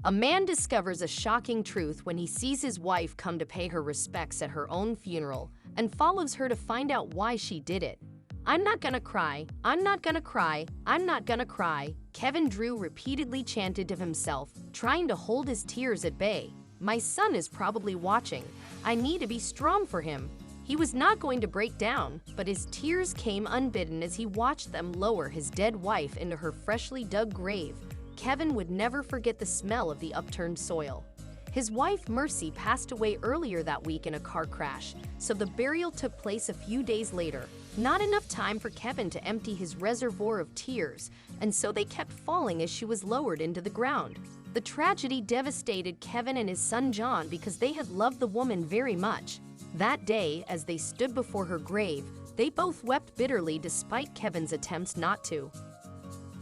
A man discovers a shocking truth when he sees his wife come to pay her respects at her own funeral and follows her to find out why she did it. "I'm not gonna cry, I'm not gonna cry, I'm not gonna cry," Kevin Drew repeatedly chanted to himself, trying to hold his tears at bay. "My son is probably watching. I need to be strong for him." He was not going to break down, but his tears came unbidden as he watched them lower his dead wife into her freshly dug grave. Kevin would never forget the smell of the upturned soil. His wife, Mercy, passed away earlier that week in a car crash, so the burial took place a few days later. Not enough time for Kevin to empty his reservoir of tears, and so they kept falling as she was lowered into the ground. The tragedy devastated Kevin and his son John because they had loved the woman very much. That day, as they stood before her grave, they both wept bitterly despite Kevin's attempts not to.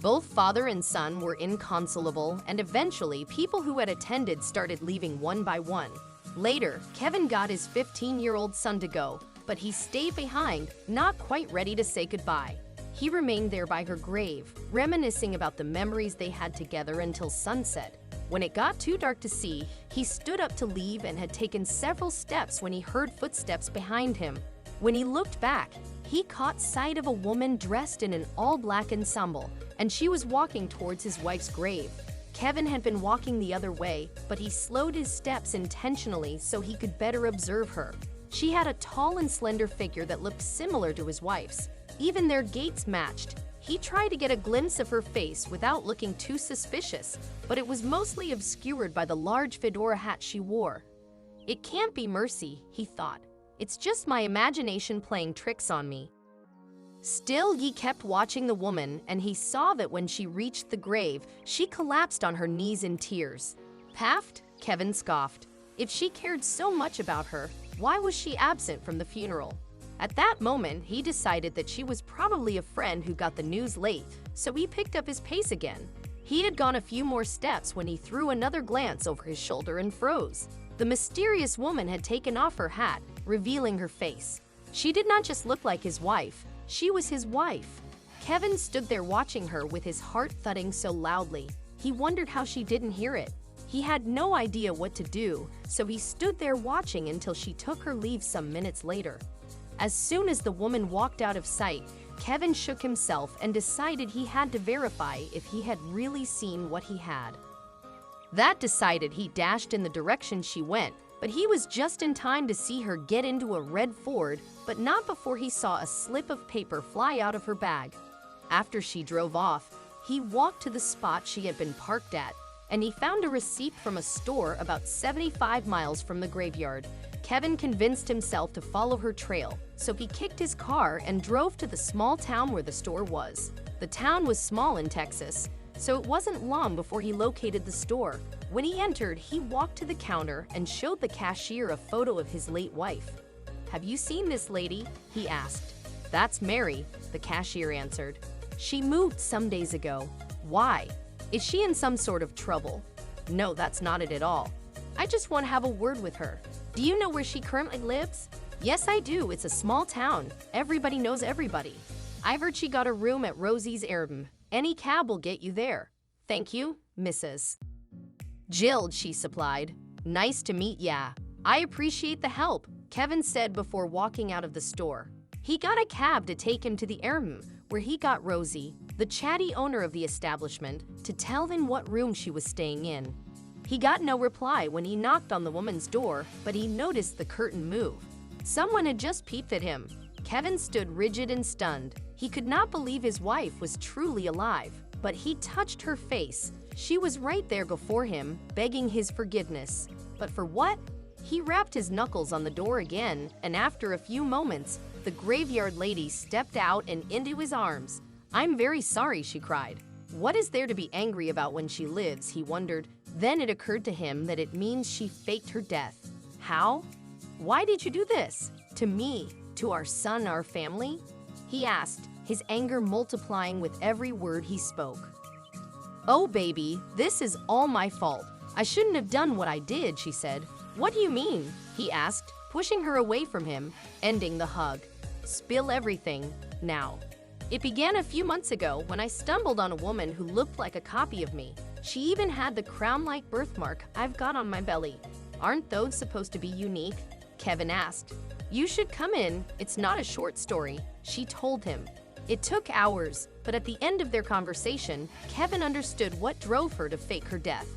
Both father and son were inconsolable, and eventually people who had attended started leaving one by one. Later, Kevin got his 15-year-old son to go, but he stayed behind, not quite ready to say goodbye. He remained there by her grave, reminiscing about the memories they had together until sunset. When it got too dark to see, he stood up to leave and had taken several steps when he heard footsteps behind him. When he looked back, he caught sight of a woman dressed in an all-black ensemble, and she was walking towards his wife's grave. Kevin had been walking the other way, but he slowed his steps intentionally so he could better observe her. She had a tall and slender figure that looked similar to his wife's. Even their gaits matched. He tried to get a glimpse of her face without looking too suspicious, but it was mostly obscured by the large fedora hat she wore. "It can't be Mercy," he thought. "It's just my imagination playing tricks on me." Still, he kept watching the woman, and he saw that when she reached the grave, she collapsed on her knees in tears. "Paffed?" Kevin scoffed. If she cared so much about her, why was she absent from the funeral? At that moment, he decided that she was probably a friend who got the news late, so he picked up his pace again. He had gone a few more steps when he threw another glance over his shoulder and froze. The mysterious woman had taken off her hat, revealing her face. She did not just look like his wife, she was his wife. Kevin stood there watching her with his heart thudding so loudly. He wondered how she didn't hear it. He had no idea what to do, so he stood there watching until she took her leave some minutes later. As soon as the woman walked out of sight, Kevin shook himself and decided he had to verify if he had really seen what he had. That decided, he dashed in the direction she went, but he was just in time to see her get into a red Ford, but not before he saw a slip of paper fly out of her bag. After she drove off, he walked to the spot she had been parked at, and he found a receipt from a store about 75 miles from the graveyard. Kevin convinced himself to follow her trail, so he kicked his car and drove to the small town where the store was. The town was small in Texas, so it wasn't long before he located the store. When he entered, he walked to the counter and showed the cashier a photo of his late wife. "Have you seen this lady?" he asked. "That's Mary," the cashier answered. "She moved some days ago." "Why? Is she in some sort of trouble?" "No, that's not it at all. I just want to have a word with her." "Do you know where she currently lives?" "Yes, I do. It's a small town. Everybody knows everybody. I've heard she got a room at Rosie's Airbnb. Any cab will get you there." "Thank you, Mrs. Jill," she supplied. "Nice to meet ya. I appreciate the help," Kevin said before walking out of the store. He got a cab to take him to the Airbnb, where he got Rosie, the chatty owner of the establishment, to tell him what room she was staying in. He got no reply when he knocked on the woman's door, but he noticed the curtain move. Someone had just peeped at him. Kevin stood rigid and stunned. He could not believe his wife was truly alive, but he touched her face. She was right there before him, begging his forgiveness. But for what? He rapped his knuckles on the door again, and after a few moments, the graveyard lady stepped out and into his arms. "I'm very sorry," she cried. What is there to be angry about when she lives, he wondered. Then it occurred to him that it means she faked her death. How? Why did you do this? To me? To our son, our family? He asked, his anger multiplying with every word he spoke. "Oh, baby, this is all my fault. I shouldn't have done what I did," she said. "What do you mean?" he asked, pushing her away from him, ending the hug. "Spill everything, now." "It began a few months ago when I stumbled on a woman who looked like a copy of me. She even had the crown-like birthmark I've got on my belly. Aren't those supposed to be unique? Kevin asked. You should come in, it's not a short story, she told him. It took hours, but at the end of their conversation, Kevin understood what drove her to fake her death.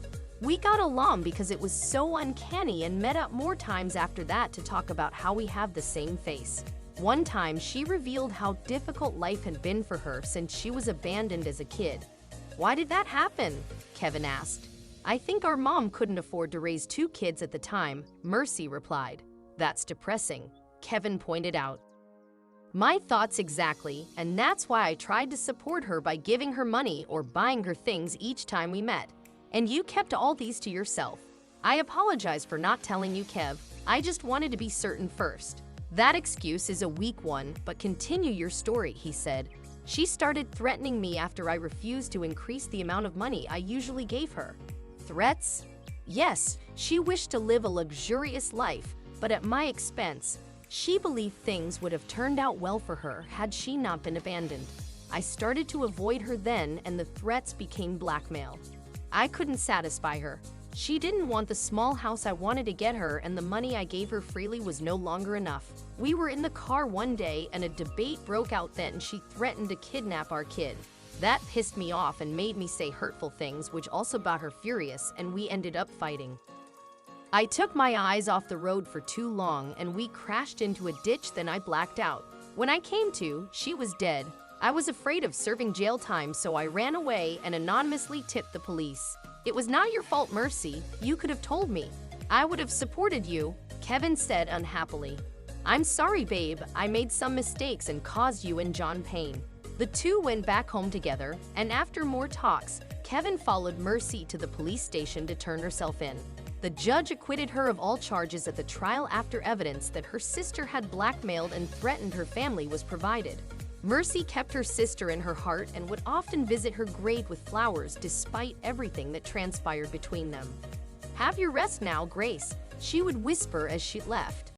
We got along because it was so uncanny and met up more times after that to talk about how we have the same face. One time, she revealed how difficult life had been for her since she was abandoned as a kid. Why did that happen? Kevin asked. I think our mom couldn't afford to raise 2 kids at the time, Mercy replied. That's depressing, Kevin pointed out. My thoughts exactly, and that's why I tried to support her by giving her money or buying her things each time we met. And you kept all these to yourself. I apologize for not telling you, Kev. I just wanted to be certain first. That excuse is a weak one, but continue your story, he said. She started threatening me after I refused to increase the amount of money I usually gave her. Threats? Yes, she wished to live a luxurious life, but at my expense. She believed things would have turned out well for her had she not been abandoned. I started to avoid her then, and the threats became blackmail. I couldn't satisfy her. She didn't want the small house I wanted to get her, and the money I gave her freely was no longer enough. We were in the car one day and a debate broke out. Then she threatened to kidnap our kid. That pissed me off and made me say hurtful things, which also got her furious, and we ended up fighting. I took my eyes off the road for too long and we crashed into a ditch. Then I blacked out. When I came to, she was dead. I was afraid of serving jail time, so I ran away and anonymously tipped the police. It was not your fault, Mercy. You could have told me. I would have supported you, Kevin said unhappily. I'm sorry, babe. I made some mistakes and caused you and John pain. The two went back home together, and after more talks, Kevin followed Mercy to the police station to turn herself in. The judge acquitted her of all charges at the trial after evidence that her sister had blackmailed and threatened her family was provided. Mercy kept her sister in her heart and would often visit her grave with flowers despite everything that transpired between them. Have your rest now, Grace, she would whisper as she left.